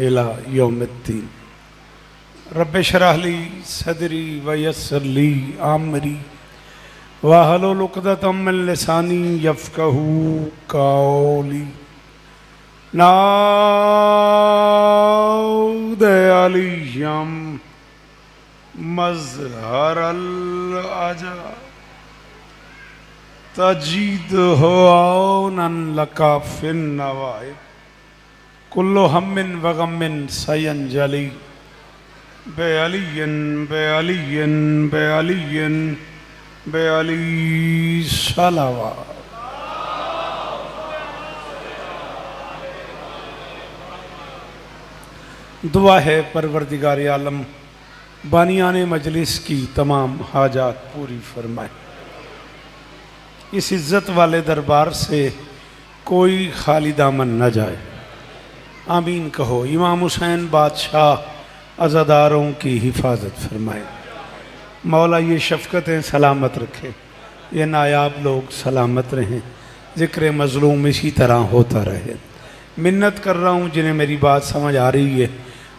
इला यौमिद्दीन। रब्बि शरह ली सदरी व यस्सिर ली अमरी वहलुल उक़दतम मिन लिसानी यफ़क़हू क़ौली। नाऊद अलियम मज़हरल अजा तजीद हो औनन लका फिन नवाइब कुल्लु हम्मिन व गम्मिन सयंजली बेअलियन बेअलियन बेअलियन बेअली सलावा। दुआ है परवरदिगार आलम बानियान मजलिस की तमाम हाजात पूरी फरमाए। इस इज़्ज़त वाले दरबार से कोई खाली दामन न जाए। आमीन कहो। इमाम हुसैन बादशाह अज़ादारों की हिफाजत फरमाए। मौला ये शफ़क़तें सलामत रखे, ये नायाब लोग सलामत रहें, ज़िक्र मज़लूम इसी तरह होता रहे। मिन्नत कर रहा हूँ जिन्हें मेरी बात समझ आ रही है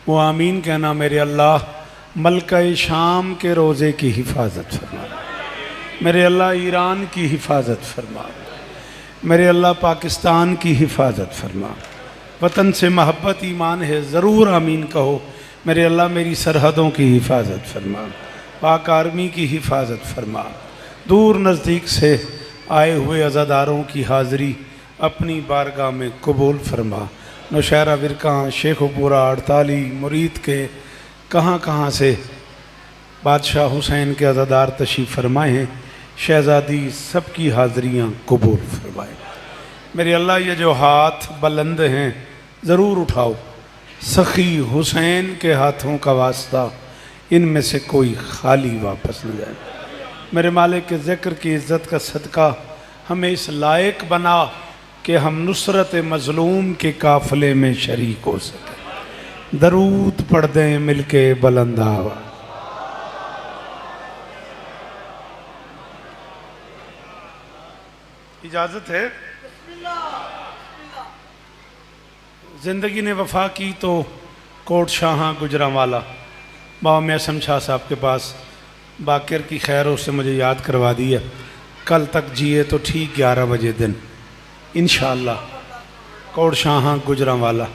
वो आमीन कहना। मेरे अल्लाह मलका शाम के रोज़े की हिफाजत फरमा, मेरे अल्लाह ईरान की हिफाजत फरमा, मेरे अल्लाह पाकिस्तान की हिफाजत फरमा। वतन से मोहब्बत ईमान है, ज़रूर आमीन कहो। मेरे अल्लाह मेरी सरहदों की हिफाजत फरमा, पाक आर्मी की हिफाजत फरमा। दूर नज़दीक से आए हुए अज़ादारों की हाज़री अपनी बारगाह में कबूल फरमा। नौशहरा विरका शेखपुरा अड़ताली मुरीद के कहाँ कहाँ से बादशाह हुसैन के अज़ादार तशरीफ़ फरमाए हैं, शहज़ादी सबकी हाज़रियाँ कबूल फरमाए। मेरे अल्लाह ये जो हाथ बुलंद हैं ज़रूर उठाओ। सखी हुसैन के हाथों का वास्ता, इनमें से कोई खाली वापस न जाए। मेरे मालिक के ज़िक्र की इज़्ज़त का सदका हमें इस लायक बना कि हम नुसरत मज़लूम के काफ़िले में शरीक हो सकें। दरूद पढ़ दें मिल के बुलंद आवाज़। इजाज़त है। ज़िंदगी ने वफ़ा की तो कोट शाह गुजरांवाला बाबा मैसम शाह साहब के पास बाकर की खैरों से मुझे याद करवा दी है। कल तक जिए तो ठीक 11 बजे दिन इंशाअल्लाह कोट शाह गुजरांवाला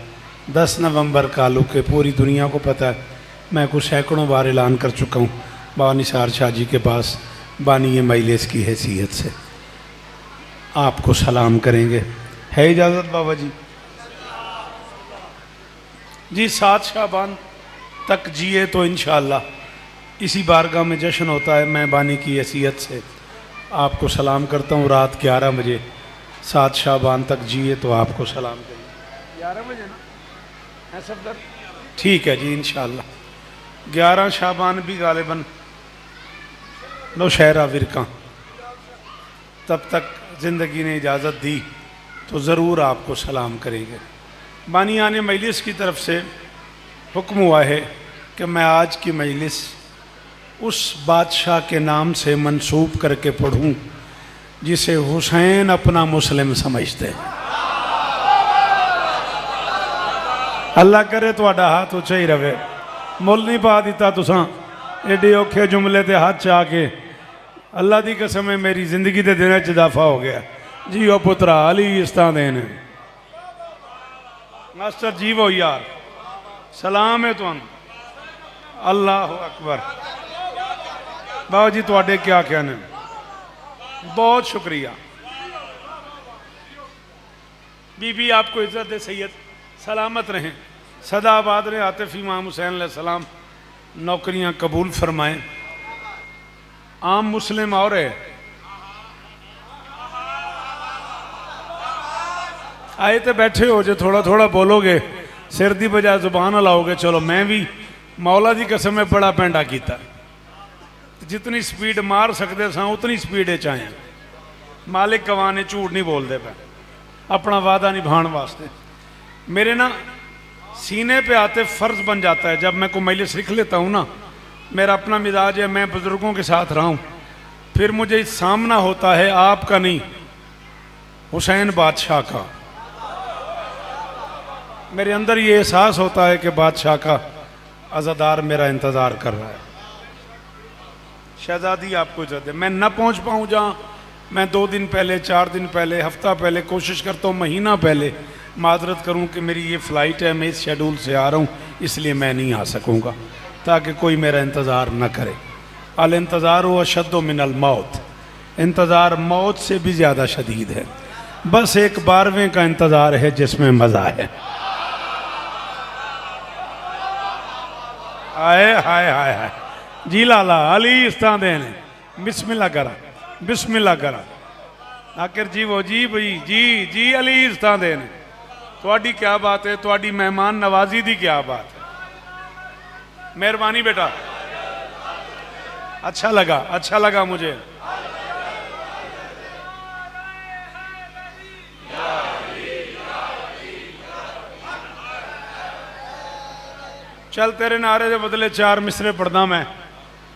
10 नवंबर कालू के। पूरी दुनिया को पता है, मैं कुछ सैकड़ों बार ऐलान कर चुका हूँ बाबा निसार शाह जी के पास बानी मजलिस की हैसियत से। आपको सलाम करेंगे, है इजाज़त बाबा जी? जी 7 शाबान तक जिए तो इंशाअल्लाह इसी बारगाह में जश्न होता है। मैं बानी की हैसियत से आपको सलाम करता हूँ। रात 11 बजे 7 शाबान तक जिए तो आपको सलाम करेंगे। 11 बजे ना है सफदर? ठीक है जी इंशाअल्लाह। 11 शाबान भी गालिबन नौशहरा विरका, तब तक ज़िंदगी ने इजाज़त दी तो ज़रूर आपको सलाम करेंगे। बानियान मजलिस की तरफ से हुक्म हुआ है कि मैं आज की मजलिस उस बादशाह के नाम से मंसूब करके पढ़ूं जिसे हुसैन अपना मुस्लिम समझते हैं। अल्लाह करे तुहाडा हाथ उच्चा ही रहे। मुल नहीं पा दिता तुसां एडे औखे जुमले ते हाथ च आके। अल्लाह की कसम है मेरी जिंदगी के दिन इजाफा हो गया। जी ओ पुत्रा अली इस्ता देन मास्टर जी वो यार सलाम है तुम। अल्लाह अकबर। बाबा जी तुहाडे क्या कहने, बहुत शुक्रिया। बीबी आपको इज्जत दे सैयद, सलामत रहें, सदा आबाद रहे। आतिफ इमाम हुसैन अलैहिस्सलाम नौकरियां कबूल फरमाएं। आम मुस्लिम और है आए तो बैठे हो जो थोड़ा थोड़ा बोलोगे सिर दी बजाय जुबान हिलाओगे। चलो मैं भी मौला दी कसम में बड़ा पैंडा किया। जितनी स्पीड मार सकते सा उतनी स्पीड चाहे। मालिक कवाने झूठ नहीं बोलते पे अपना वादा निभाने वास्ते। मेरे ना सीने पे आते फ़र्ज बन जाता है जब मैं को मजलिस लिख लेता हूँ ना। मेरा अपना मिजाज है, मैं बुज़ुर्गों के साथ रहा हूँ, फिर मुझे सामना होता है आपका नहीं हुसैन बादशाह का। मेरे अंदर ये एहसास होता है कि बादशाह का अज़ादार मेरा इंतज़ार कर रहा है। शहजादी आपको इजाज़त है, मैं न पहुंच पाऊँ जहाँ, मैं 2 दिन पहले, 4 दिन पहले, हफ्ता पहले, कोशिश करता हूँ महीना पहले माजरत करूँ कि मेरी ये फ़्लाइट है, मैं इस शेड्यूल से आ रहा हूँ, इसलिए मैं नहीं आ सकूँगा, ताकि कोई मेरा इंतज़ार न करे। अल इंतज़ार व अशद्दु मिनल मौत, इंतज़ार मौत से भी ज़्यादा शदीद है। बस एक 12वें का इंतज़ार है जिसमें मज़ा है। हाय हाय हाय हाय जी लाला अली इस्तां देने बिस्मिल्लाह करा, बिस्मिल्लाह करा आखिर जी वो जी भाई जी अली इस्तां देने। थोड़ी क्या बात है, थोड़ी मेहमान नवाजी दी क्या बात है। मेहरबानी बेटा, अच्छा लगा मुझे। चल तेरे नारे के बदले 4 मिसरे पढ़ना मैं।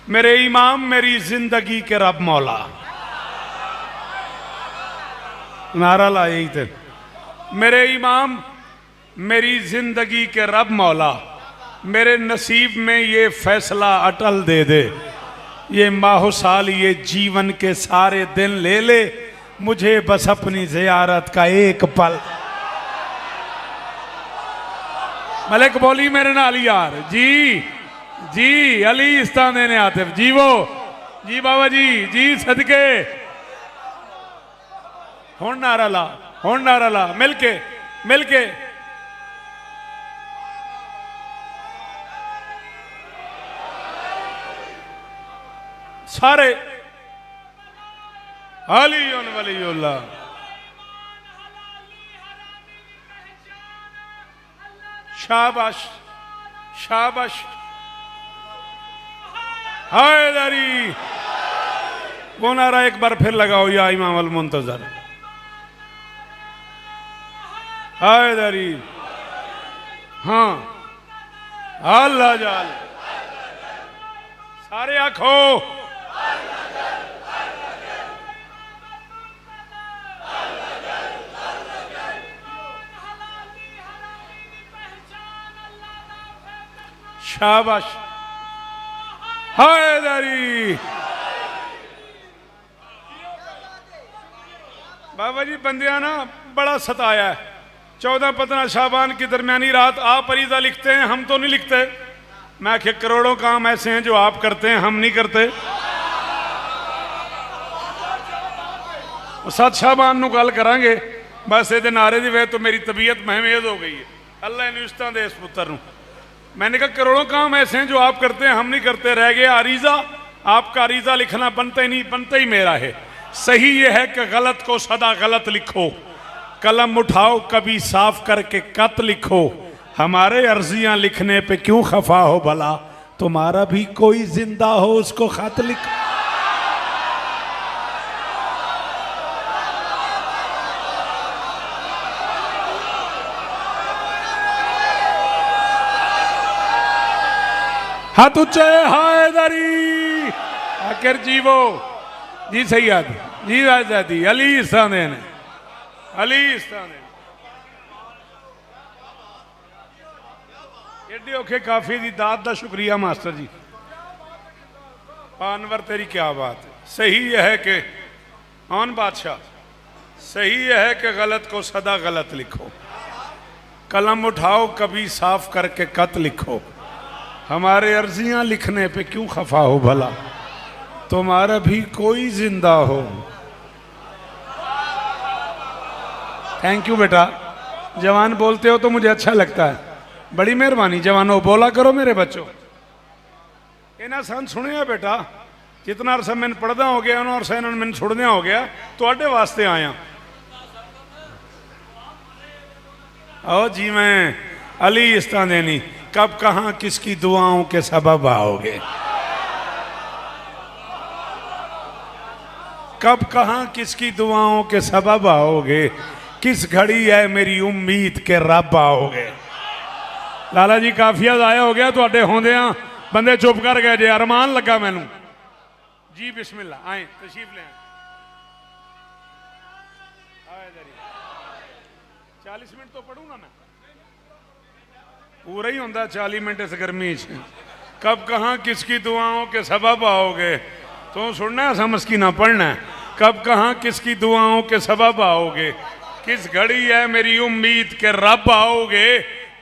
मेरे इमाम मेरी जिंदगी के रब मौला, नारा ला यही थे। मेरे इमाम मेरी जिंदगी के रब मौला, मेरे नसीब में ये फैसला अटल दे दे, ये माहो साल ये जीवन के सारे दिन ले ले, मुझे बस अपनी ज़ियारत का एक पल। मलिक बोली मेरे नाल यार जी अली इस्तां देने आतिफ जी वो जी बाबा जी सदके। हुण नारा ला मिलके सारे अली वलीउल्लाह। शाबाश हैदरी। वो नारा एक बार फिर लगाओ, या इमाम अल मुंतजर हैदरी। हाँ अल्लाह जाल, सारे आखो शाबाश हैदरी। बाबा जी बंदिया ना बड़ा सताया है। 14-15 शाबान की दरमियानी रात आप अरीजा लिखते हैं, हम तो नहीं लिखते। मैं आखिर करोड़ों काम ऐसे हैं जो आप करते हैं, हम नहीं करते। 7 शाबान नूं गल करांगे, बस ये नारे की वजह तो मेरी तबीयत महमेज हो गई है। अल्लाह इन्हूं इज्जतां दे इस पुत्र नूं। मैंने कहा करोड़ों काम ऐसे हैं जो आप करते हैं, हम नहीं करते। रह गया अरीजा, आपका अरीजा लिखना बनता ही नहीं, बनता ही मेरा है। सही यह है कि गलत को सदा गलत लिखो, कलम उठाओ कभी साफ करके कत लिखो, हमारे अर्जियां लिखने पे क्यों खफा हो भला, तुम्हारा भी कोई जिंदा हो उसको खत लिखो। हाथ ऊंचे हैदरी। आखिर जीवो जी सैयद जी आजादी अली इस्तां देने, अली इस्तां देने। एडे औखे काफी दी दात दा शुक्रिया मास्टर जी। अनवर तेरी क्या बात है। सही यह है कि कौन बादशाह, सही यह है कि गलत को सदा गलत लिखो, कलम उठाओ कभी साफ करके कत लिखो, हमारे अर्जियां लिखने पे क्यों खफा हो भला, तुम्हारा भी कोई जिंदा हो। थैंक यू बेटा, जवान बोलते हो तो मुझे अच्छा लगता है, बड़ी मेहरबानी। जवानों बोला करो मेरे बच्चों। इन्हें सन सुनिया बेटा, जितना अरसा मैंने पढ़दा हो गया उन्होंने अरसा इन्होंने मैंने छुड़ने हो गया, तुहाडे वास्ते आया। आओ जी मैं अली इस्तां देनी, कब कहां किसकी दुआओं के सबब आओगे, कब कहां किसकी दुआओं के सबब आओगे, किस घड़ी है मेरी उम्मीद के रब आओगे। लाला जी काफिया जाया हो गया तुहाडे होंदियां, बंदे चुप कर गए जे, अरमान लगा मैनू जी। बिस्मिल्लाह आए तशरीफ ले 40 मिनट तो पढ़ूंगा मैं। पूरा ही होंदा 40 मिनट इस गर्मी च। कब कहाँ किसकी दुआओं के सबब आओगे, तो सुनना समझ की ना पढ़ना। कब कहाँ किसकी दुआओं के सबब आओगे, किस घड़ी है मेरी उम्मीद के रब आओगे।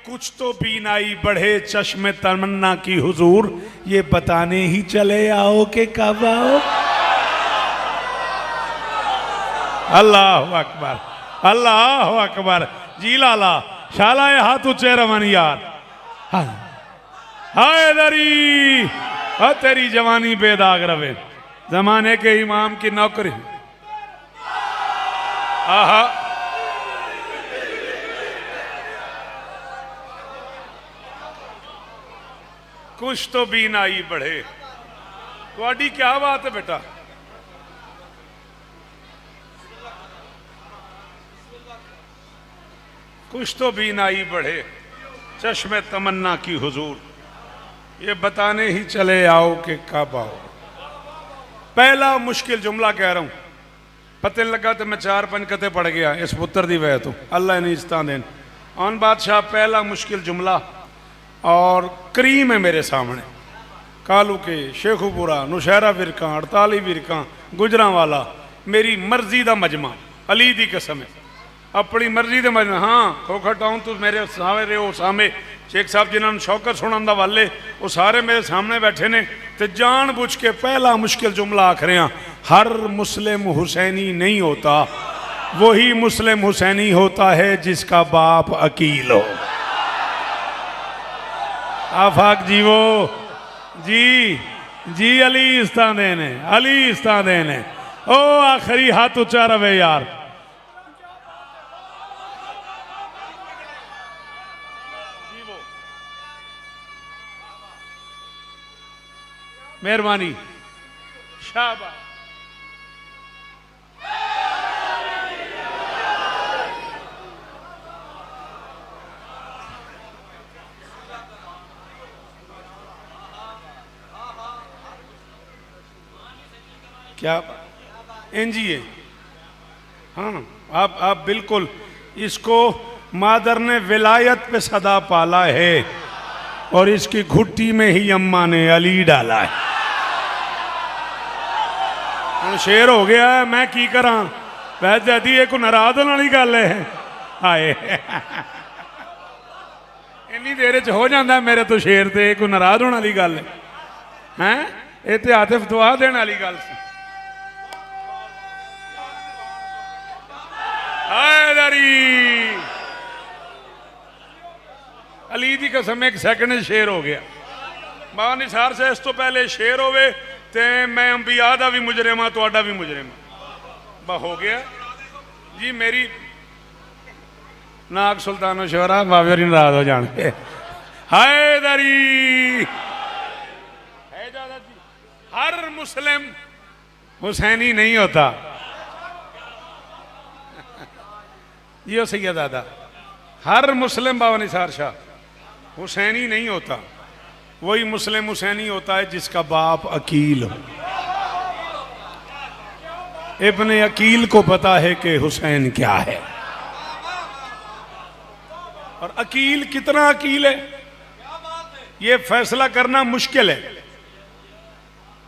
कुछ तो बीनाई बढ़े चश्मे तमन्ना की हुजूर, ये बताने ही चले आओ के कब आओ। अल्लाह अकबर, अल्लाह अकबर। जी लाला शाला हाथ ऊंचे रवन यार। हाय दरी तेरी जवानी बेदाग रवे, जमाने के इमाम की नौकरी। आहा कुछ तो बीनाई बढ़े। थोड़ी क्या बात है बेटा, कुछ तो बीनाई बढ़े चश्मे तमन्ना की हुजूर, ये बताने ही चले आओ कि कब आओ। पहला मुश्किल जुमला कह रहा हूं, पते लगा तो मैं 4-5 कते पढ़ गया इस पुत्र दी वजह तो। अल्लाह ने इज्जत देन। ऑन बादशाह पहला मुश्किल जुमला और करीम है मेरे सामने। कालू के शेखुपुरा नुशहरा विरका 48 विरका गुजरांवाला, मेरी मर्जी का मजमा, अली दी कसम है अपनी मर्जी के मजमा। हाँ खोखा टाउन तो मेरे सारे हो सामे शेख साहब जिन्होंने शौकत सुना वाले वो सारे मेरे सामने बैठे ने, तो जान बुझ के पहला मुश्किल जुमला आख रहे हैं। हर मुस्लिम हुसैनी नहीं होता, वही मुस्लिम हुसैनी होता है जिसका बाप अकील हो। आफाक जीवो जी जी, अली इस्तादे ने, अली इस्तादे ने। ओ आखिरी हाथ ऊंचा रवे यार। मेहरबानी शाबाश। क्या एनजीए, हाँ आप बिल्कुल, इसको मादर ने विलायत पे सदा पाला है और इसकी घुट्टी में ही अम्मा ने अली डाला है। हम शेर हो गया है, मैं की करा। वैसे यदि एक नाराज होने वाली गल है, हाए इन्नी देर च हो जाता मेरे तो शेर ते कोई नाराज होने वाली गल है। ये तो आतिफ दुआ देने वाली गल सी। अली दी कसम एक सेकंड शेर हो गया। बाबा निसार से इस तो पहले शेर होवे ते मैं अंबिया दा भी मुजरिम हाँ, तुहाडा भी मुजरिम हाँ। हो गया जी। मेरी नाग सुल्तान शोरा बाबे और नाराज हो जाने। हैदरी हर मुस्लिम हुसैनी नहीं होता। ये सैयद दादा, हर मुस्लिम बाबा निसार शाह हुसैनी नहीं होता, वही मुस्लिम हुसैनी होता है जिसका बाप अकील हो। इब्ने अकील को पता है कि हुसैन क्या है, और अकील कितना अकील है ये फैसला करना मुश्किल है।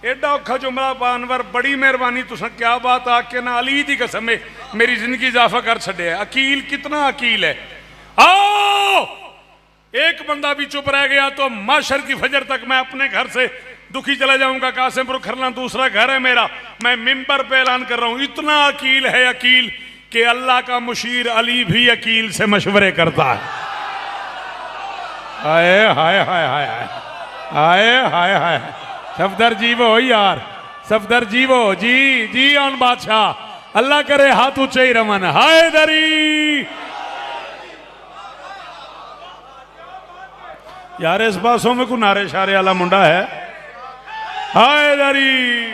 एडा औखा जुमला बानवर, बड़ी मेहरबानी तुसा क्या बात आके ना अली दी कसम है मेरी जिंदगी इजाफा कर छड़े। अकील कितना अकील है। आओ एक बंदा भी चुप रह गया तो माशर की फजर तक मैं अपने घर से दुखी चला जाऊंगा। कासिमपुर खरना दूसरा घर है मेरा, मैं मिंबर पे ऐलान कर रहा हूं। इतना अकील है अकील कि अल्लाह का मुशीर अली भी अकील से मशवरे करता है। हाय हाय हाय हाय हाय हाय हाय। सफदर जीवो यार, सफदर जीवो जी जी। ऑन बादशाह अल्लाह करे हाथ ऊंचे ही रमन। हाय दरी यार, इस पासों में कोई नारे शारे वाला मुंडा है। हाय दरी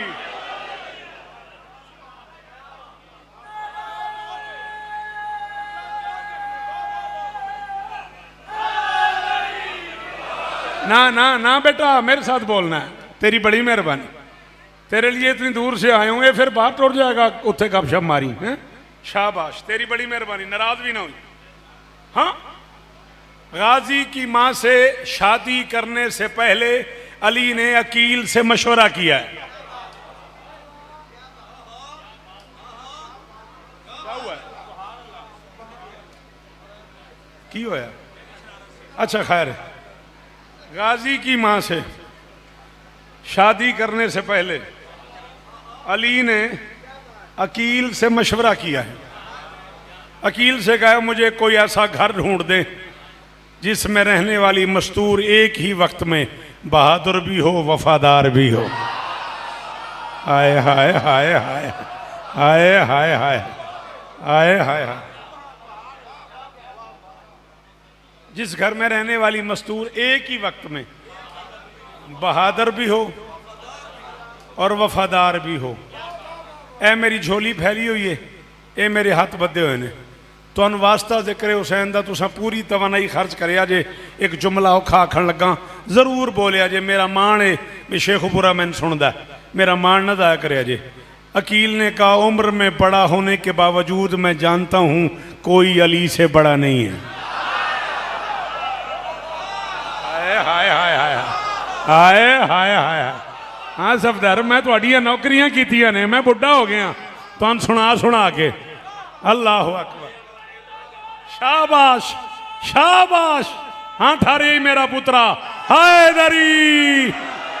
ना ना ना बेटा, मेरे साथ बोलना है। तेरी बड़ी मेहरबानी, तेरे लिए इतनी दूर से आए होंगे, फिर बाहर टुट जाएगा उत्थे गपशप मारी है। शाबाश, तेरी बड़ी मेहरबानी, नाराज भी ना हुई। हाँ गाजी की मां से शादी करने से पहले अली ने अकील से मशवरा किया है। क्या हुआ है? की होया? अच्छा खैर, गाजी की मां से शादी करने से पहले अली ने अकील से मशवरा किया है। अकील से कहा मुझे कोई ऐसा घर ढूंढ दे जिसमें रहने वाली मस्तूर एक ही वक्त में बहादुर भी हो, वफादार भी हो। हाय हाय हाय हाय हाय हाय हाय हाय हाय हाय। जिस घर में रहने वाली मस्तूर एक ही वक्त में बहादुर भी हो और वफादार भी हो। ए मेरी झोली फैली हुई है, ए मेरे हाथ बद्धे हुए ने, तुहानू वास्ता जिक्र हुसैन दा तुसां पूरी तवानाई खर्च करिया जे। एक जुमला औखा आखण लगा जरूर बोलिया जे। मेरा मान है भी शेखुपुरा मैंने सुनदा, मेरा मान न दाया करिया जे। अकील ने कहा उम्र में बड़ा होने के बावजूद मैं जानता हूं कोई अली से बड़ा नहीं है। हाय हाय हाय हाय हाय हाय हाय। हाँ सफदर, मैं तुहाड़ियां नौकरियां कीतियां ने, मैं बुढ़ा हो गया तुहानू सुना सुना के। अल्लाह अकबर, शाबाश शाबाश। हाँ थारे ही मेरा पुत्रा हैदरी,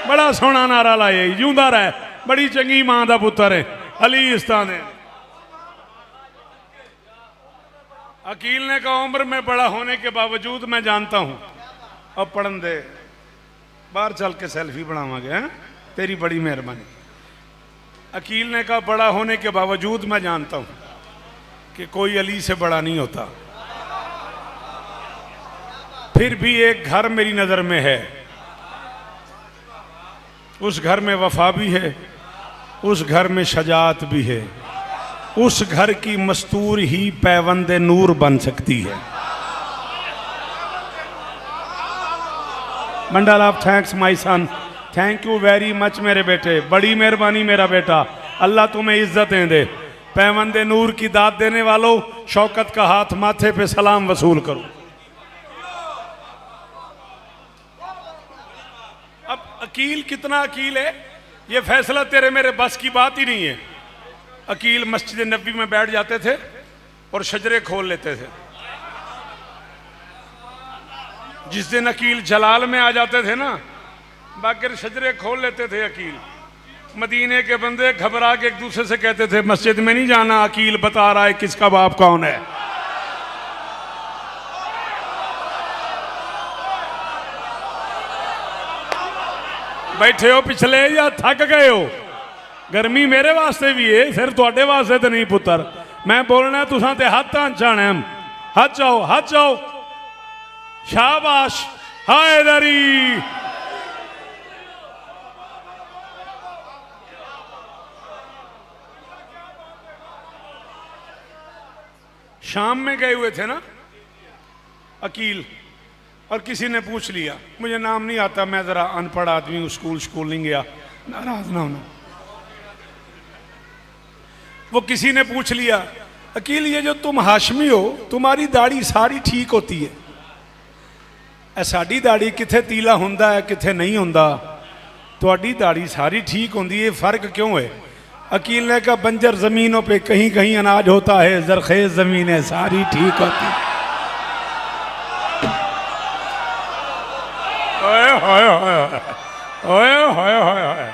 बड़ा सोहना नारा लाए, जिंदा रह, बड़ी चंगी मां दा पुत्र है अली इस्तान है। अकील ने कहा उम्र में बड़ा होने के बावजूद मैं जानता हूं। अब पढ़न दे, बाहर चल के सेल्फी बनावांगे। हैं, तेरी बड़ी मेहरबानी। अकील ने कहा बड़ा होने के बावजूद मैं जानता हूं कि कोई अली से बड़ा नहीं होता। फिर भी एक घर मेरी नजर में है, उस घर में वफा भी है, उस घर में शजात भी है, उस घर की मस्तूर ही पैवंदे नूर बन सकती है। मंडल of thanks my son, thank you very much मेरे बेटे, बड़ी मेहरबानी मेरा बेटा, अल्लाह तुम्हें इज्जतें दे। पैवंदे नूर की दाद देने वालों, शौकत का हाथ माथे पे सलाम वसूल करो। अब अकील कितना अकील है, ये फैसला तेरे मेरे बस की बात ही नहीं है। अकील मस्जिद नबी में बैठ जाते थे और शजरे खोल लेते थे। जिस दिन अकील जलाल में आ जाते थे ना, बाकी शजरे खोल लेते थे अकील। मदीने के बंदे घबरा के एक दूसरे से कहते थे मस्जिद में नहीं जाना, अकील बता रहा है किसका बाप कौन है। बैठे हो पिछले या थक गए हो? गर्मी मेरे वास्ते भी है, फिर थोड़े वास्ते तो नहीं पुत्र। मैं बोलना तुसा ते हाथ चाहना, हाथ चाहो हाथ चाहो। शाबाश हैदरी। शाम में गए हुए थे ना अकील, और किसी ने पूछ लिया, मुझे नाम नहीं आता, मैं जरा अनपढ़ आदमी हूं, स्कूल नहीं गया, नाराज ना होना। वो किसी ने पूछ लिया अकील ये जो तुम हाशमी हो, तुम्हारी दाढ़ी सारी ठीक होती है, साड़ी दाढ़ी किथे तीला हुंदा है किथे नहीं हुंदा, तुहाडी दाढ़ी सारी ठीक होंदी है, फर्क क्यों है? अकील ने कहा बंजर जमीनों पे कहीं कहीं अनाज होता है, जरखेज जमीनें सारी ठीक होती है। ओए होए होए ओए होए होए,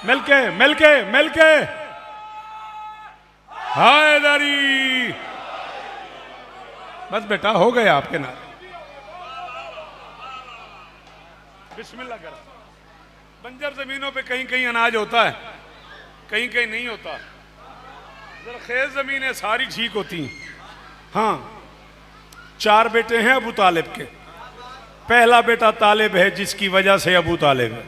मिलके मिलके मिलके हैदरी। बस बेटा हो गए आपके नारे, बिस्मिल्लाह करो। बंजर जमीनों पे कहीं कहीं अनाज होता है, कहीं कहीं नहीं होता, जरखेज जमीनें सारी ठीक होती हैं। हाँ, 4 बेटे हैं अबू तालिब के। पहला बेटा तालिब है जिसकी वजह से अबू तालिब है।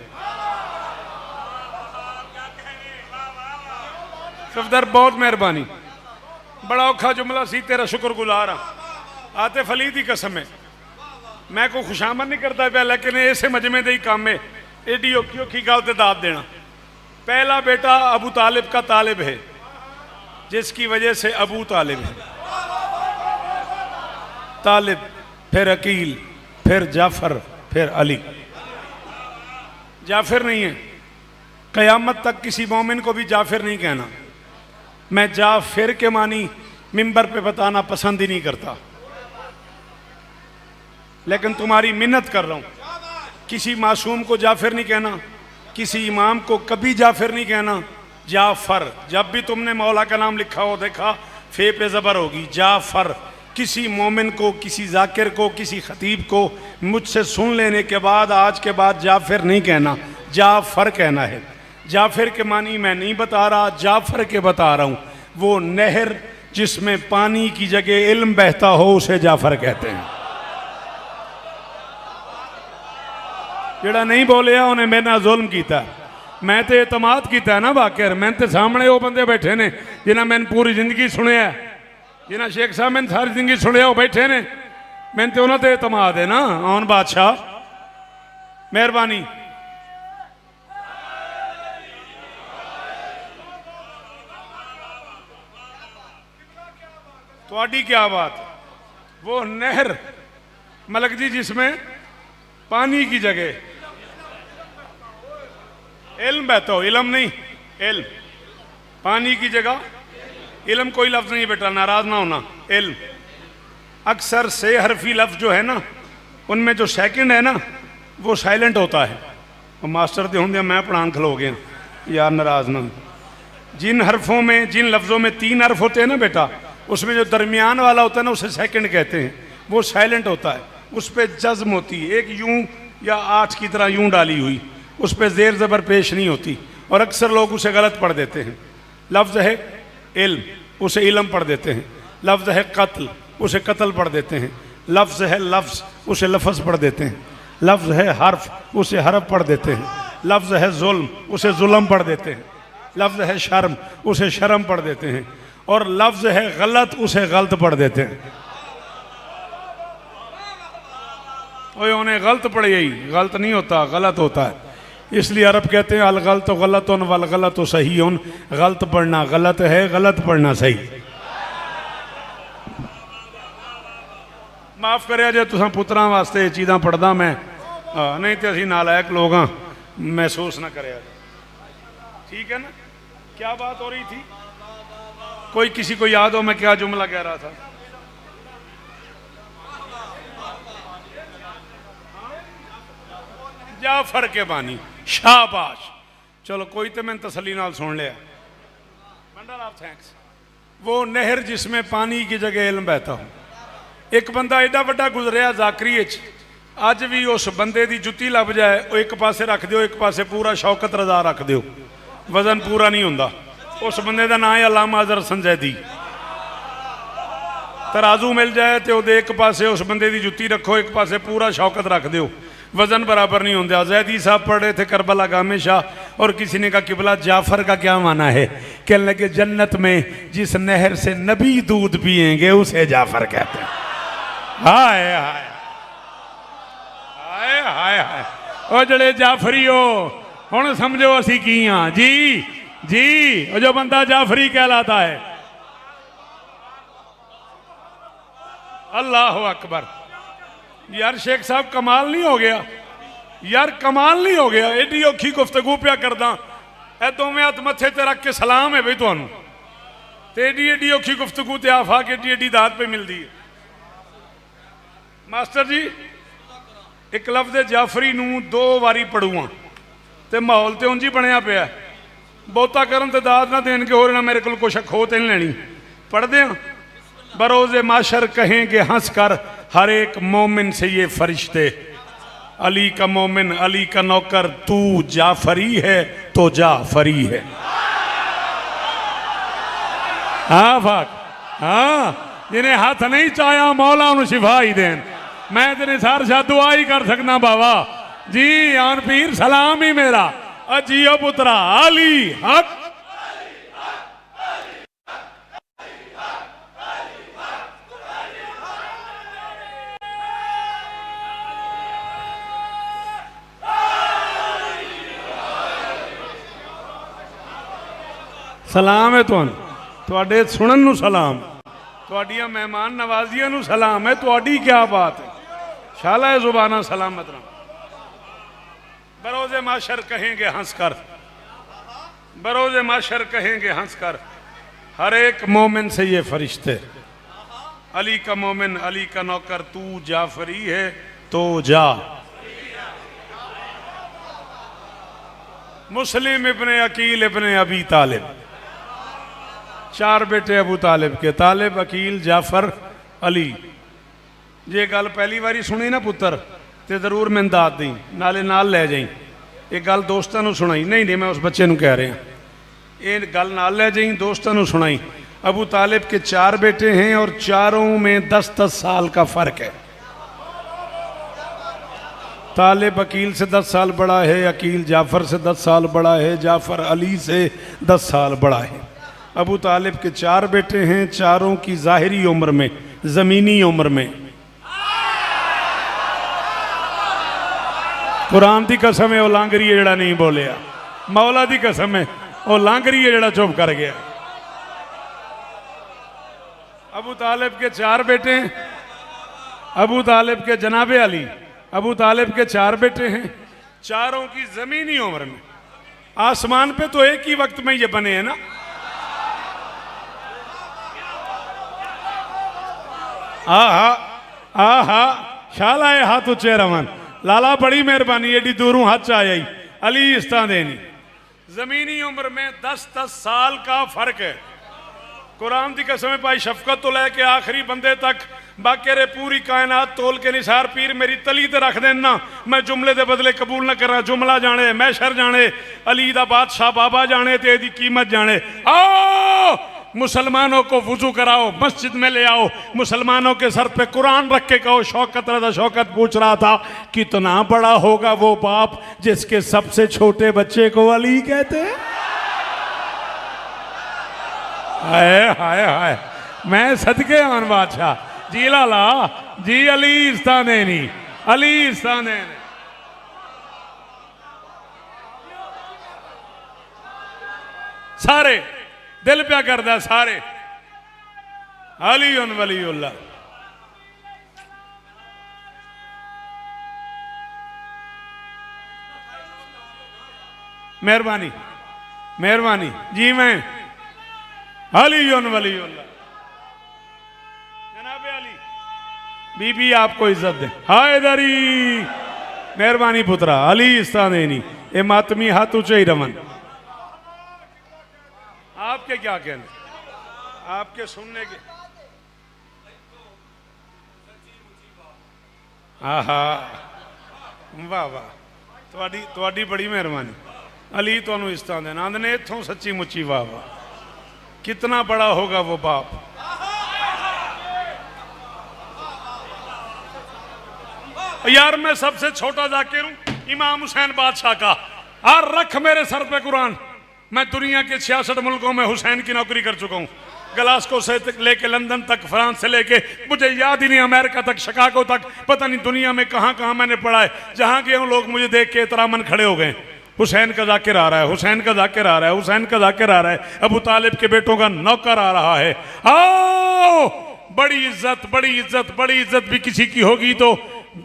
सफदर बहुत मेहरबानी, बड़ा औखा जुमला सी, तेरा शुक्रगुजार हाँ। आतिफ अली दी कसम है, मैं कोई खुशामद नहीं करता पाया, लेकिन ऐसे मजमे दे ही काम है एडी औखी औखी गल ते दाद देना। पहला बेटा अबू तालिब का तालिब है जिसकी वजह से अबू तालिब है। तालिब, फिर अकील, फिर जाफर, फिर अली। जाफिर नहीं है, क़यामत तक किसी मोमिन को भी जाफिर नहीं कहना। मैं जाफिर के मानी मिंबर पे बताना पसंद ही नहीं करता, लेकिन तुम्हारी मिन्नत कर रहा हूं, किसी मासूम को जाफिर नहीं कहना, किसी इमाम को कभी जाफिर नहीं कहना। जाफर, जब भी तुमने मौला का नाम लिखा हो देखा फे पे ज़बर होगी, जाफर। किसी मोमिन को, किसी जाकिर को, किसी खतीब को मुझसे सुन लेने के बाद आज के बाद जाफिर नहीं कहना, जाफर कहना है। जाफिर के मानी मैं नहीं बता रहा, जाफर के बता रहा हूँ। वो नहर जिसमें पानी की जगह इल्म बहता हो उसे जाफर कहते हैं। जेड़ा नहीं बोलिया उन्हें मेरे नाल जुल्म किया। मैं तो एतमाद किया ना बाकर, मैंने तो सामने वो बंदे बैठे ने जिन्हें मैंने पूरी जिंदगी सुनिया, जिन्हें शेख साहब मैंने सारी जिंदगी सुनिया, वो बैठे ने, मैंने तो उन्होंने एतमाद है ना। आन बादशाह मेहरबानी। थोड़ी क्या बात। वो नहर मलक जी जिसमें पानी की जगह इल्म बहता हो, इल्म नहीं इल्म, पानी की जगह इल्म कोई लफ्ज नहीं बेटा, नाराज ना होना। इल्म अक्सर से हरफी लफ्ज जो है ना, उनमें जो सेकंड है ना वो साइलेंट होता है। वो मास्टर तो होंगे मैं पढ़ान खलो गया यार, नाराज ना। जिन हरफों में, जिन लफ्ज़ों में 3 हर्फ होते हैं ना बेटा, उसमें जो दरमियान वाला होता है ना उसे सेकंड कहते हैं, वो साइलेंट होता है। उस पर जज्म होती है, एक यूं या 8 की तरह यूं डाली हुई, उस पर जेर ज़बर पेश नहीं होती, और अक्सर लोग उसे गलत पढ़ देते हैं। लफ्ज़ है इल्म, उसे इल्म पढ़ देते हैं। लफ्ज़ है कत्ल, उसे कत्ल पढ़ देते हैं। लफ्ज़ है लफ्ज़, उसे लफ्ज़ पढ़ देते हैं। लफ्ज़ है हर्फ, उसे हरफ पढ़ देते हैं। लफ्ज़ है जुल्म, उसे जुल्म पढ़ देते हैं। लफ्ज़ है शर्म, उसे शर्म पढ़ देते हैं। और लफ्ज़ है गलत, उसे गलत पढ़ देते हैं। ओए उन्हें गलत पढ़े, यही गलत नहीं होता, गलत होता है। इसलिए अरब कहते हैं अल गलत गलत उन वल गलत सही उन, गलत पढ़ना गलत है, गलत पढ़ना सही। माफ़ करे जे तुसा पुत्रां वास्ते ये चीज़ां पढ़दा मैं, नहीं तो असी नालायक लोग हाँ, महसूस ना करे। ठीक है ना। क्या बात हो रही थी? कोई किसी को याद हो मैं क्या जुमला कह रहा था? जाफर के बानी, शाबाश। चलो कोई तो मैंने तसल्ली नाल सुन लिया। Bundle of thanks. वो नहर जिसमें पानी की जगह इल्म बहता हो। एक बंदा एडा वड्डा गुजरिया जाकरी, अज भी उस बंदे की जुत्ती लभ जाए, वो एक पासे रख दो, एक पासे पूरा शौकत रजा रख दो, वजन पूरा नहीं होंदा। उस बंदे का नाम है अल्लामा अजहर संजैदी। तराजू मिल जाए तो एक पासे उस बंदे की जुत्ती रखो, एक पासे पूरा शौकत रख दो, वजन बराबर नहीं होता। जैदी साहब पढ़ रहे थे करबला गामे शाह, और किसी ने कहा किबला जाफर का क्या माना है? कहने लगे जन्नत में जिस नहर से नबी दूध पिएंगे उसे जाफर कहते हैं। हाय हाय हाय हाय हाय। ओ जड़े जाफरी हो हुण समझो असी की हाँ जी जी। जो बंदा जाफरी कहलाता है, अल्लाह अकबर। यार शेख साहब कमाल नहीं हो गया? यार कमाल नहीं हो गया? एडी औखी गुफ्तगू पिया करदा, ए दोवें हत्थ मत्थे ते रख के सलाम है बई तुहानू, ते एडी एडी औखी गुफ्तगू ते आफाक एडी एडी दात पे मिलती है। मास्टर जी एक लफ्ज़ जाफरी नू 2 वारी पढ़ूआ तो माहौल तो उंज ही बनया पिया, बहुता करन ते दात ना देन के होर ना मेरे को कुछ खो तो नहीं लेनी। पढ़ते हैं बरोज़े माशर कहेंगे हंस कर हर एक मोमिन से ये फरिश्ते, अली का मोमिन अली का नौकर तू जाफरी है तो जाफरी है। हाँ भाग हाँ, जिन्हें हाथ नहीं चाया मौला उन्हें शिफा ही देन। मैं तेरे सार शाह दुआ ही कर सकना बाबा जी। आन पीर सलाम ही मेरा, अजियो पुत्रा अली हक। सलाम है तुहानू, तुहाडे सुनन नू सलाम। ਤੁਹਾਡੀਆਂ ਮਹਿਮਾਨ ਨਵਾਜ਼ੀਆਂ ਨੂੰ ਸਲਾਮ ਹੈ, ਤੁਹਾਡੀ क्या बात है, शाला जुबाना सलामत रहो। बरोज़े माशर कहेंगे हंस कर, बरोज़े माशर कहेंगे हंस कर, हर एक मोमिन से ये फरिश्ते, अली का मोमिन अली का नौकर, तू जाफरी है तो जा। मुस्लिम इब्ने अकील इब्ने अबी तालिब, चार बेटे अबू तालिब के, तालिब अकील जाफर अली। जे गल पहली बारी सुनी ना पुत्र तो जरूर मैंने दाद दी, नाले नाल लै जाई। ये गल दोस्तों को सुनाई, नहीं नहीं मैं उस बच्चे को कह रहा, ये गल नाल लै जाई, दोस्तों को सुनाई। अबू तालिब के चार बेटे हैं और चारों में 10-10 साल का फ़र्क है। तालिब अकील से 10 साल बड़ा है, अकील जाफ़र से 10 साल बड़ा है, जाफ़र अली से 10 साल बड़ा है। अबू तालिब के चार बेटे हैं, चारों की ज़ाहिरी उम्र में, ज़मीनी उम्र में, कुरान की कसम है, वो लांगरी है जड़ा नहीं बोलिया, मौला की कसम है, वो लांगरी है जड़ा चुप कर गया। अबू तालिब के चार बेटे हैं, अबू तालिब के जनाबे अली, अबू तालिब के चार बेटे हैं, चारों की ज़मीनी उम्र में। आसमान पे तो एक ही वक्त में ये बने हैं ना, आहा आहा, शाला है हाथ उच्चे रवन, लाला बड़ी मेहरबानी, एडी दूरों हाथ आई अली इस्ता देनी। जमीनी उम्र में 10-10 साल का फर्क है। कुरान की कसम है, भाई शफकत तो लैके आखिरी बंदे तक बाकी रे पूरी कायनात तोल के निसार पीर मेरी तली ते रख देना, मैं जुमले के बदले कबूल न करा। जुमला जाने, मैशर जाने, अली दा बादशाह बाबा जाने, ते दी कीमत जाने। आओ मुसलमानों को वुजू कराओ, मस्जिद में ले आओ, मुसलमानों के सर पे कुरान रख के कहो। शौकत रजा शौकत पूछ रहा था, कितना बड़ा होगा वो बाप जिसके सबसे छोटे बच्चे को अली कहते हैं। हाय हाय हाय, मैं सदके आन बादशाह जी, लाला जी, अली इस्तानेनी, अली इस्तानेनी। सारे दिल प्या करदा, सारे अली उन वलीउल्लाह। मेहरबानी मेहरबानी जी, मैं अली उन वलीउल्लाह, जनाबे अली। बीबी आपको इज्जत दे, हायदरी मेहरबानी पुत्रा, अली इस्तानेनी। ए मातमी हाथ ऊंचे ही रमन। आपके क्या कहने, आपके सुनने के, आहा वाह वाह, थोड़ी बड़ी मेहरबानी। अली तुहानू इस्ता देना, आंदे ने इत्थों सच्ची मुच्ची वाह वाह, कितना बड़ा होगा वो बाप। यार मैं सबसे छोटा जाकिर हूं इमाम हुसैन बादशाह का, और रख मेरे सर पे कुरान। मैं दुनिया के 66 मुल्कों में हुसैन की नौकरी कर चुका हूँ, गलास्को से लेके लंदन तक, फ्रांस से लेके मुझे याद ही नहीं, अमेरिका तक, शिकागो तक, पता नहीं दुनिया में कहाँ कहाँ मैंने पढ़ा है। जहाँ गए हूँ लोग मुझे देख के एहतरामन खड़े हो गए, हुसैन का जाकिर आ रहा है, हुसैन का जाकिर आ रहा है, हुसैन का जाकिर आ रहा है, अबू तालिब के बेटों का नौकर आ रहा है। आओ, बड़ी इज्जत, बड़ी इज्जत, बड़ी इज्जत भी किसी की होगी तो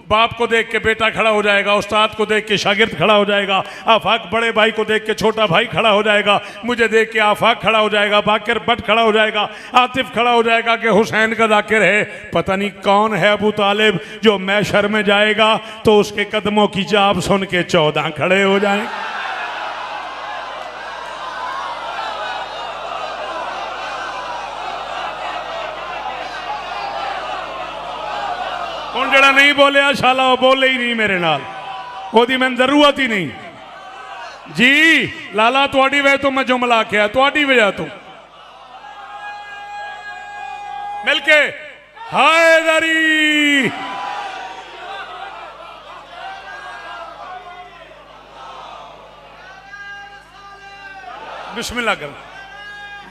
बाप को देख के बेटा खड़ा हो जाएगा, उस्ताद को देख के शागिर्द खड़ा हो जाएगा, आफाक बड़े भाई को देख के छोटा भाई खड़ा हो जाएगा, मुझे देख के आफाक खड़ा हो जाएगा, बाकर भट्ट खड़ा हो जाएगा, आतिफ खड़ा हो जाएगा कि हुसैन का जाकिर है। पता नहीं कौन है अबू तालिब जो मैशर में जाएगा तो उसके कदमों की जाप सुन के 14 खड़े हो जाएंगे। हुण जड़ा नहीं बोलिया शाला वो बोले ही नहीं मेरे नाल, ओदी मैंने जरूरत ही नहीं जी। लाला तुहाडी वजह तो मैं जुमला आख्या, तुहाडी वजह तो मिलके हायदरी। बिस्मिल्लाह कर,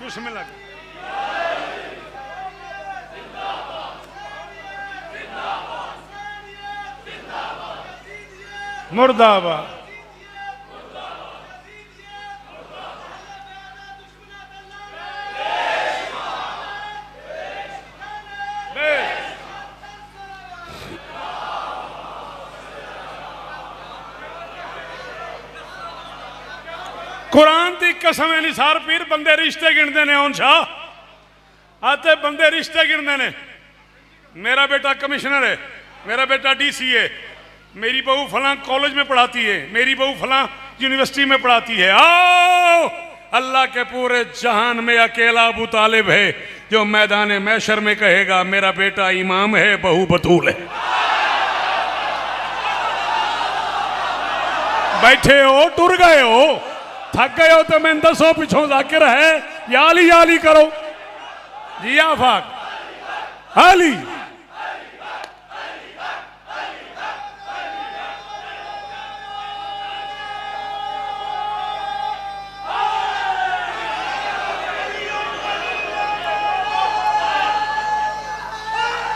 बिस्मिल्लाह कर। मुर्दाबाद। कुरान की कसम है निसार पीर बंदे रिश्ते गिनते ने हूं शाह आते बंदे रिश्ते गिनते ने। मेरा बेटा कमिश्नर है, मेरा बेटा डीसी है, मेरी बहू फलां कॉलेज में पढ़ाती है, मेरी बहू फलां यूनिवर्सिटी में पढ़ाती है। आओ अल्लाह के पूरे जहान में अकेला अबू तालिब है जो मैदान मैशर में कहेगा मेरा बेटा इमाम है, बहू बतूल है। बैठे हो, टुर गए हो, थक गए हो तो मैं दसो पिछों जाकिर है याली करो जी आफाक हाली।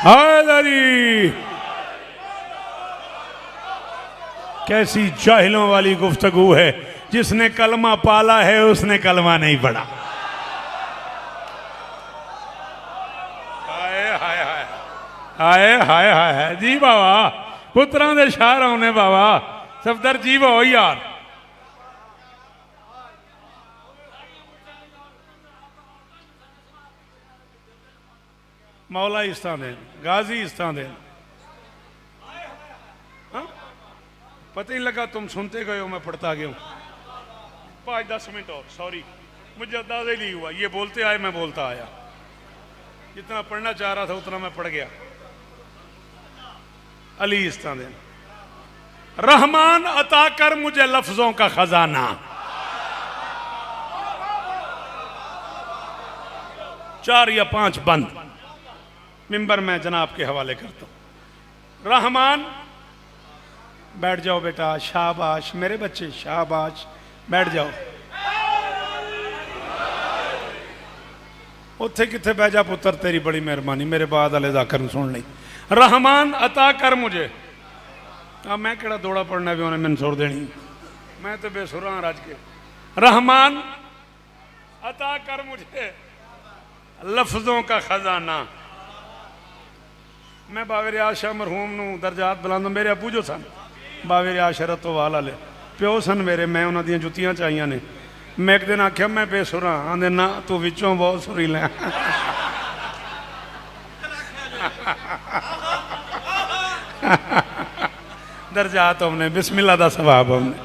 हैदरी कैसी जाहिलों वाली गुफ्तगू है। जिसने कलमा पाला है उसने कलमा नहीं पढ़ा। हाय हाय हाय हाय हाय हाय जी बाबा पुत्रां दे शार होने बाबा सफदर जी वो यार। मौला इस्तां दे गाजी इस्तां दे। पता ही लगा तुम सुनते गए हो मैं पढ़ता गया हूँ। 5-10 मिनट और सॉरी मुझे अंदाजा ही नहीं हुआ। ये बोलते आए मैं बोलता आया। जितना पढ़ना चाह रहा था उतना मैं पढ़ गया। अली इस्तां दे रहमान अता कर मुझे लफ्जों का खजाना। 4 या 5 बंद मिंबर में जनाब के हवाले करता हूं। रहमान बैठ जाओ बेटा, शाबाश मेरे बच्चे शाबाश बैठ जाओ। उत्थे किथे बह जा पुत्र तेरी बड़ी मेहरबानी मेरे बाद वाले जाकर सुन ली। रहमान अता कर मुझे। अब मैं केड़ा दौड़ा पढ़ना भी उन्हें मैंने छोड़ देनी। मैं तो बेसुरा राज के। रहमान अता कर मुझे लफ्जों का खजाना। मैं बावेरे आशा मरहूम नू दर्जात बुलांदा। मेरे अबू जो सन बावेरे आशरत तो वाल वाले प्यो सन मेरे। मैं उन्होंने दी जुत्तियां चाहिए ने। मैं एक दिन आख्या मैं बेसुरा आंदे ना तू विचों बहुत सुरी लै। दर्जात हमने बिस्मिल्लाह दा सवाब हमने।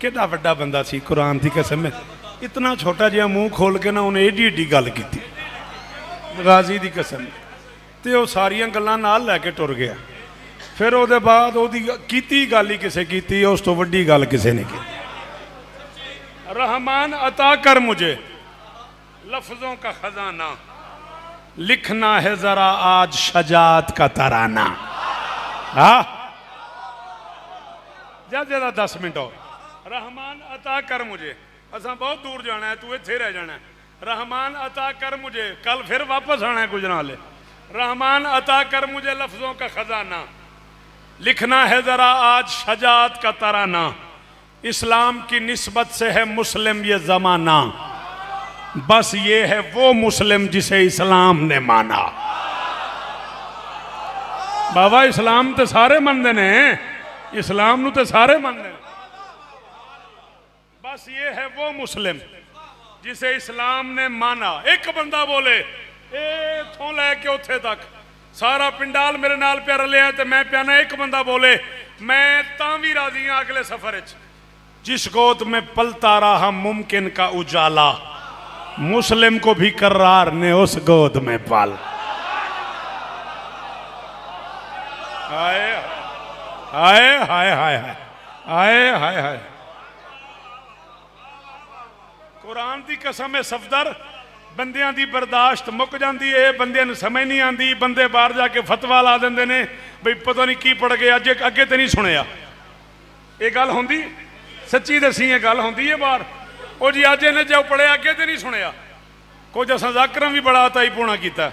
कितना बड़ा बंदा सी कुरान की कसम। इतना छोटा जिहा मुंह खोल के ना उन्हें एडी एडी गल की गाजी की कसम। तो वह सारिया गल्लां नाल लैके टुर गया। फिर वो बाद की गल ही किसे की उस तो वड्डी गल किसे ने की। रहमान अता कर मुझे लफ्जों का खजाना लिखना है जरा आज शजात का तराना। हाँ ज्यादा 10 मिनट और। रहमान अता कर मुझे असा बहुत दूर जाना है तू इत्थे रह जाना है। रहमान अता कर मुझे कल फिर वापस आना है गुजराले। रहमान अता कर मुझे लफ्जों का खजाना लिखना है जरा आज शजात का तराना। इस्लाम की निस्बत से है मुस्लिम ये जमाना। बस ये है वो मुस्लिम जिसे इस्लाम ने माना। बाबा इस्लाम तो सारे मनते ने। इस्लाम नू तो सारे मनते ने। बस ये है वो मुस्लिम जिसे इस्लाम ने माना। एक बंदा बोले इथों लैके उत्थे तक सारा पिंडाल मेरे नाल प्या रलिया ते मैं प्याना। एक बंदा बोले मैं तां भी राजी हाँ अगले सफर जिस गोद में पलता रहा मुमकिन का उजाला मुस्लिम को भी करार ने उस गोद में पाल। हाय हाय हाय हाय हाय हाय हाय। कुरान की कसम है सफदर बंदियां दी बर्दाश्त मुक जाती है। बंदियां नूं समझ नहीं आती। बंदे बाहर जाके फतवा ला देंदे ने बई पता नहीं की पढ़ गए अज अगे तो नहीं सुनिया। ये गल होंदी सच्ची दसी ये गल होंदी है बाहर। वो जी अज इन्हें जो पढ़े अगे तो नहीं सुनिया। कुछ असा जाकरां भी बड़ा ताई पूना किया।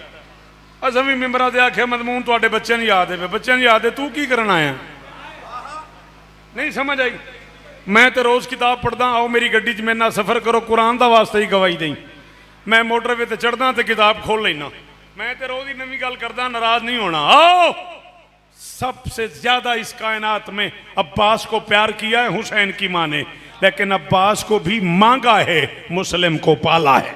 असां भी मिंबरां ते आख्या मजमून तुहाडे बच्चे नहीं याद है। बच्चे नहीं याद है तू की करन आया। नहीं समझ आई। मैं तो रोज़ किताब पढ़दा। आओ मेरी गड्डी च मेरे नाल सफ़र करो कुरान का वास्ते ही गवाही दई। मैं मोटरवे ते चढ़दा तो किताब खोल लेना। मैं तो रोज़ ही नवी गल करदा नाराज नहीं होना। आओ सबसे ज्यादा इस कायनात में अब्बास को प्यार किया है हुसैन की माँ ने। लेकिन अब्बास को भी मांगा है, मुस्लिम को पाला है।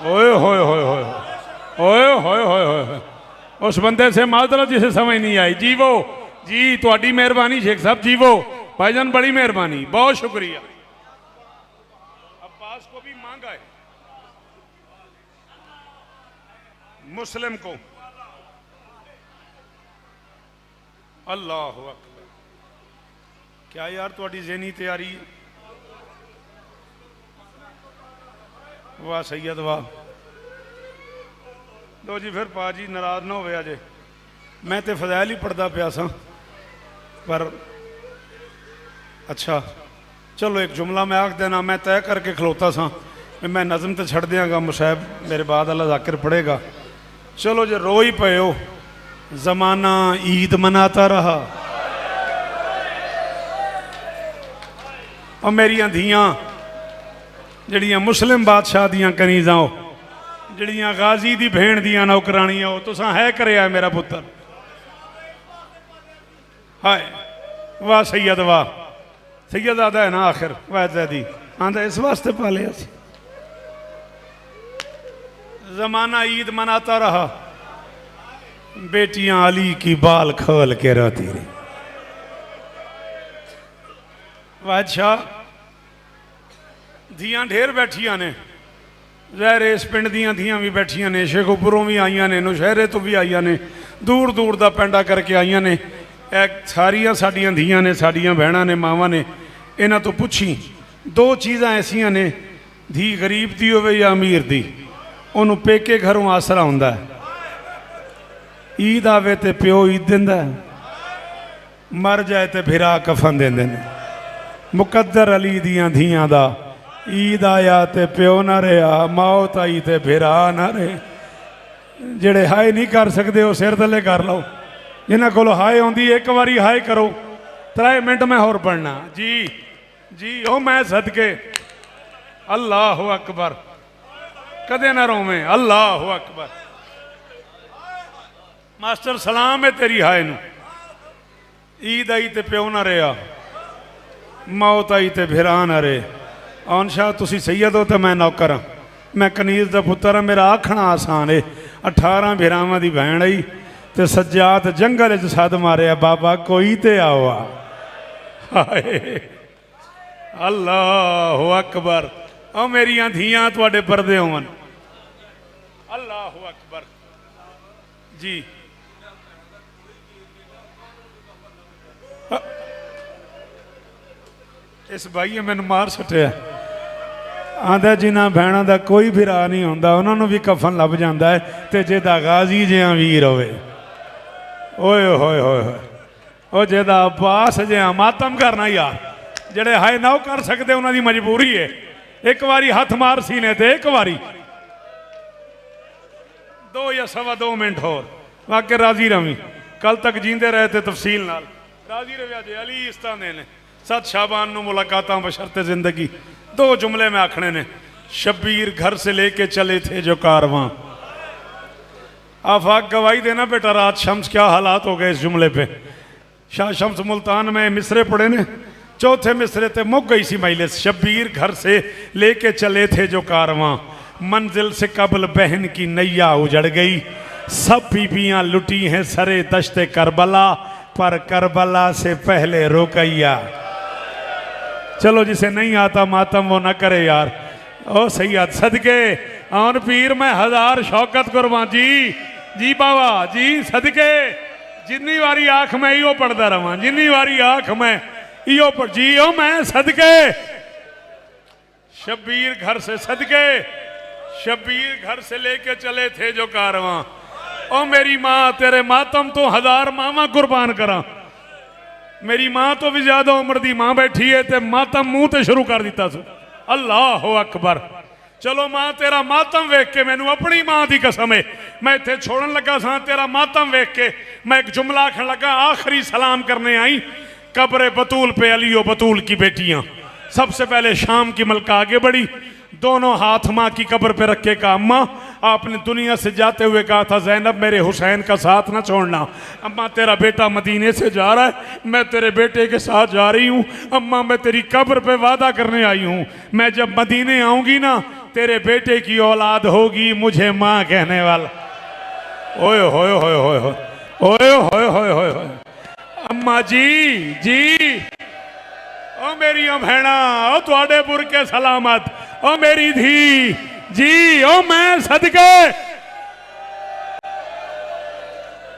ओए होए होए होए ओए होए होए होए, उस बंदे से माजरत जिसे समझ नहीं आई। जीवो जी, थोड़ी मेहरबानी शेख साहब, जीवो भाईजान, बड़ी मेहरबानी, बहुत शुक्रिया। अब्बास को भी मांगा है, मुस्लिम को। अल्लाह अकबर। क्या यार थोड़ी ज़हनी तैयारी है? वाह सैयद वाह। लो जी फिर पा जी नाराज ना होवे अजे, मैं तो फज़ैल ही पढ़ता पिया सा, पर अच्छा चलो एक जुमला मैं आख देना, मैं तय करके खलोता सा, मैं नज़म तो छड़ देंगा, मुसाहब मेरे बाद अल्लाह ज़ाकिर पढ़ेगा। चलो जो रो ही पे हो, ज़माना ईद मनाता रहा और मेरिया धियाँ जड़ियाँ मुस्लिम बादशाह दियाँ कनीज़ां हो, जड़ियाँ गाजी दी भेण दियाँ नौकरानियां हो, तुसां है करया मेरा पुत्र। हाय वाह सैयद वाह। सैयद आदा है ना आखिर वैदी आंदा इस वास्ते पाले। जमाना ईद मनाता रहा, बेटियां अली की बाल खोल के रोती रही। बादशाह धियां ढेर बैठिया ने, ज़ाहिर इस पिंड दियां धियां भी बैठिया ने, शेखोपुरों भी आईया ने, नौशहरे तो भी आईया ने, दूर दूर का पिंडा करके आईया ने। सारिया साडियां धियां ने, साडियां भैणां ने, मावां ने। इन्हां तो पुछी दो चीज़ां ऐसियां ने, धी गरीब दी होवे या अमीर दी, उन्होंने पेके घरों आसरा हुंदा है। ईद आवे तो प्यो ईद दिंदा है, मर जाए तो भिरा कफन देंदे ने। मुकद्दर अली दियां धियां दा ईद आया तो प्यो ना रहा, मौत आई तो भिरा ना रहे। जेड़े हाय नहीं कर सकते वो सिर थले कर लो, जिन्होंने को हाय आती एक बारी हाय करो, 3 मिनट में होर पढ़ना जी जी। ओ मैं सदके अल्लाह अकबर, कदे ना रोवें, अल्लाह अकबर। मास्टर सलाम है तेरी हाय नू। ईद आई तो प्यो ना रहा, मौत आई तो भिरा ना रहे। आन शाह तुसी सैयद हो तो मैं नौकर हाँ, मैं कनीज़ का पुत्र हाँ, मेरा आखना आसान है। 18 भिरावां दी भैण आई तो सज्जात जंगल च सद मारिया, बाबा कोई ते आओ। हाय अल्लाह अकबर। ओ मेरिया धियां तुहाडे परदे होवन, अल्लाह अकबर जी। इस भाई ने मैनू मार सटिया, आंदा जिन्हां भैणां दा कोई भिरा नहीं होंदा उन्होंने भी कफन लभ जाता है, तो जेदा गाजी जिहा वीर होवे। ओए होए होए होए, ओ जेदा अब्बास जिहा मातम करना यार, जेड़े हाय ना कर सकते उन्हों की मजबूरी है। एक बारी हथ मार सीने ते, एक बारी 2 या 2.25 मिनट होर, वाकई राजी रवी। कल तक जींदे रहे थे तफसील नाल, राजी रव्या जे। अली इस्तां दे ने 7 शाबान नू मुलाकातां बशर्ते जिंदगी। 2 जुमले में आखने ने, शब्बीर घर से लेके चले थे जो कारवां। आफाक गवाही देना बेटा, रात शम्स क्या हालात हो गए इस जुमले पे। शाह शम्स मुल्तान में मिसरे पढ़े ने, चौथे मिसरे ते मुक गई सी मजलिस। शब्बीर घर से लेके चले थे जो कारवां, मंजिल से कबल बहन की नैया उजड़ गई। सब बीबियां लुटी हैं सरे दश्ते करबला, पर करबला से पहले रुकैया। चलो जिसे नहीं आता मातम वो ना करे यार। ओ सैयद सदके आन पीर मैं 1000 शौकत कुर्बान जी जी बाबा जी। सदके जिन्नी वारी आँख मैं इो पढ़ता रहा, जिन्नी वारी आँख मैं इो पढ़ जी। ओ मैं सदके शब्बीर घर से, सदके शब्बीर घर से लेके चले थे जो कारवां। ओ मेरी माँ तेरे मातम तो 1000 मावा कुर्बान करा। मेरी माँ तो भी ज्यादा उम्र की माँ बैठी है, तो मातम मुंह तो शुरू कर दिता सु। अल्लाह अकबर। चलो माँ तेरा मातम वेख के, मैनू अपनी माँ की कसम है, मैं इत्थे छोड़न लगा सा, तेरा मातम वेख के मैं एक जुमला आखन लगा, आखिरी सलाम करने आई। कब्र बतूल पे अलियो बतूल की बेटियां। सबसे पहले शाम की मलका आगे बढ़ी, दोनों हाथ माँ की कब्र पे रखे का, अम्मा आपने दुनिया से जाते हुए कहा था ज़ैनब मेरे हुसैन का साथ ना छोड़ना। अम्मा तेरा बेटा मदीने से जा रहा है, मैं तेरे बेटे के साथ जा रही हूँ। अम्मा मैं तेरी कब्र पे वादा करने आई हूँ, मैं जब मदीने आऊँगी ना तेरे बेटे की औलाद होगी मुझे माँ कहने वाला। ओए होए होए होए होए ओए होए होए होए होए। अम्मा जी जी ओ मेरी भैणा ओ तुहाडे बुरके सलामत ओ मेरी धी जी ओ मैं सदके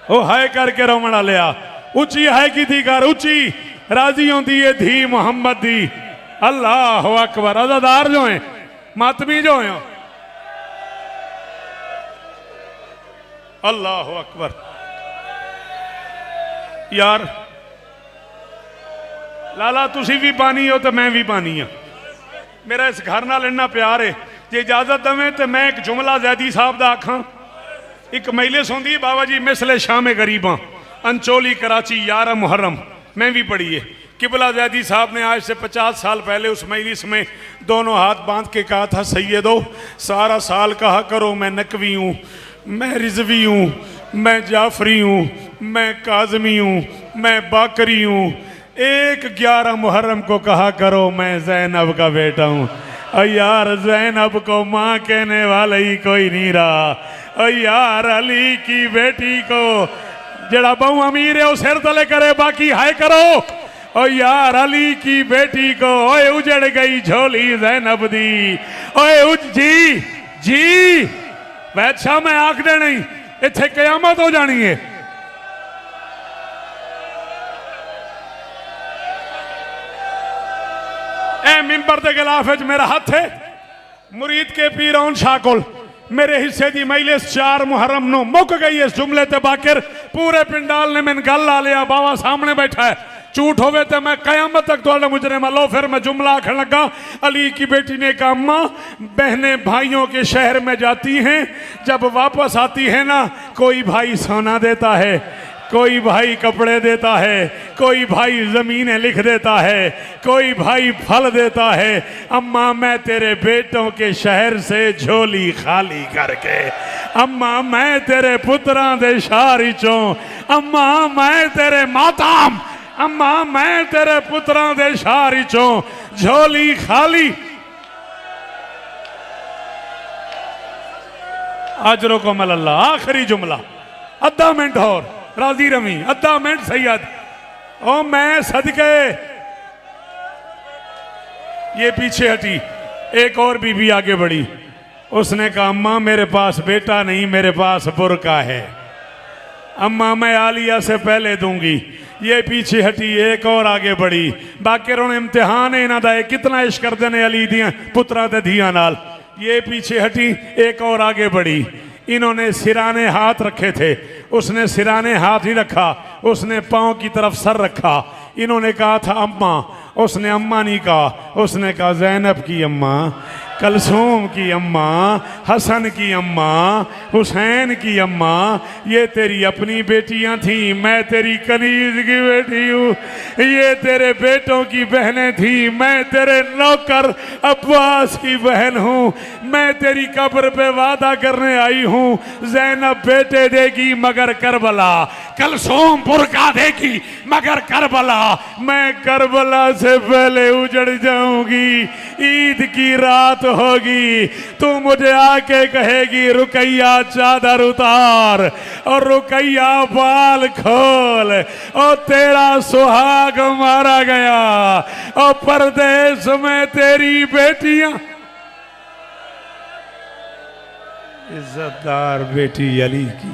ओ हाय करके रोमना लिया उची हाय की थी कर उची राजी होती है धी मोहम्मद दी। अल्लाह अकबर। अज़ादार जो है मातमी जो है अल्लाह अकबर। यार लाला तुसी भी पानी हो तो मैं भी पानी हाँ। मेरा इस घर नाल इन्ना प्यार है जे इजाजत दवें तो मैं एक जुमला जैदी साहब का आखा। एक महिले सुनती बाबा जी मिसले शाम गरीबा अंचोली कराची 11 मुहर्रम मैं भी पढ़ी है। किबला जैदी साहब ने आज से 50 साल पहले उस मजलिस में दोनों हाथ बांध के कहा था सैयदो सारा साल कहा करो मैं नकवी हूँ, मैं रिजवी हूँ, मैं जाफरी हूँ, मैं काजमी हूँ, मैं बाकरी हूँ। एक 11 मुहर्रम को कहा करो मैं ज़ैनब का बेटा हूँ। और यार ज़ैनब को माँ कहने वाला ही कोई नहीं रहा। और यार अली की बेटी को जड़ा बहु अमीर है वो सिर तले करे बाकी हाय करो। और यार अली की बेटी को ओए उजड़ गई झोली ज़ैनब दी। ओए उज जी जी वैसा मैं आखदे नहीं इत्थे कयामत हो जानी है। ए मिंबर के गिलाफ मेरा हथ है मुरीद के पीरौन शाह कोल मेरे हिस्से की मजलिस 4 मुहर्रम नो मुक गई। इस जुमले ते बाकिर पूरे पिंडाल ने मैंने गल ला लिया बाबा सामने बैठा है। झूठ होवे तो मैं कयामत तक थोड़ा मुजरिम लो। फिर मैं जुमला आखन लगा अली की बेटी ने कहा अम्मा बहनें भाइयों के शहर में जाती हैं जब वापस आती है ना कोई भाई सोना देता है, कोई भाई कपड़े देता है, कोई भाई ज़मीनें लिख देता है, कोई भाई फल देता है। अम्मा मैं तेरे बेटों के शहर से झोली खाली करके अम्मा मैं तेरे पुत्रां दे शारी चों अम्मा मैं तेरे माताम अम्मा मैं तेरे पुत्रां दे शारी चों झोली खाली। अजरो को मल्ला आखिरी जुमला अद्धा मिनट और राजी रमी अद्धा मिनट सैयद ओ मैं सदके। ये पीछे हटी एक और बीबी आगे बढ़ी उसने कहा अम्मा मेरे पास बेटा नहीं मेरे पास बुरका है अम्मा मैं आलिया से पहले दूंगी। ये पीछे हटी एक और आगे बढ़ी बाकी रोने इम्तिहान है इन्हां दा कितना इश्क करते ने अली दियां पुत्रा ते धियां नाल। ये पीछे हटी एक और आगे बढ़ी इन्होंने सिराने हाथ रखे थे उसने सिराने हाथ ही रखा उसने पाँव की तरफ सर रखा। इन्होंने कहा था अम्मा उसने अम्मा नहीं कहा उसने कहा ज़ैनब की अम्मा, कलसूम की अम्मा, हसन की अम्मा, हुसैन की अम्मा। ये तेरी अपनी बेटियां थी मैं तेरी कनीज की बेटी हूँ। ये तेरे बेटों की बहनें थी मैं तेरे नौकर अब्बास की बहन हूँ। मैं तेरी कब्र पे वादा करने आई हूँ ज़ैनब बेटे देगी मगर करबला, कलसूम बुरका देगी मगर करबला। मैं करबला से पहले उजड़ जाऊंगी। ईद की रात होगी तू मुझे आके कहेगी रुकैया चादर उतार और रुकैया बाल खोल और तेरा सुहाग मारा गया और परदेश में तेरी बेटियां। इज्जतदार बेटी अली की